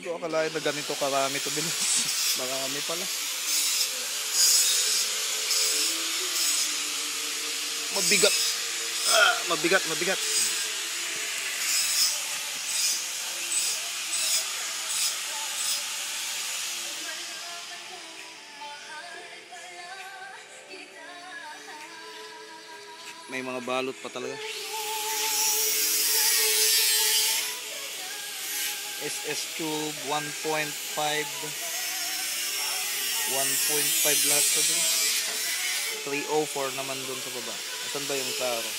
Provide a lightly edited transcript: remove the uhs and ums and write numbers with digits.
ko akalain na ganito karami to din. Marami pala. Mabigat. Mabigat. May mga balot pa talaga. SS Tube 1.5 lahat sa dun. 304 naman dun sa baba. Asan ba yung taro?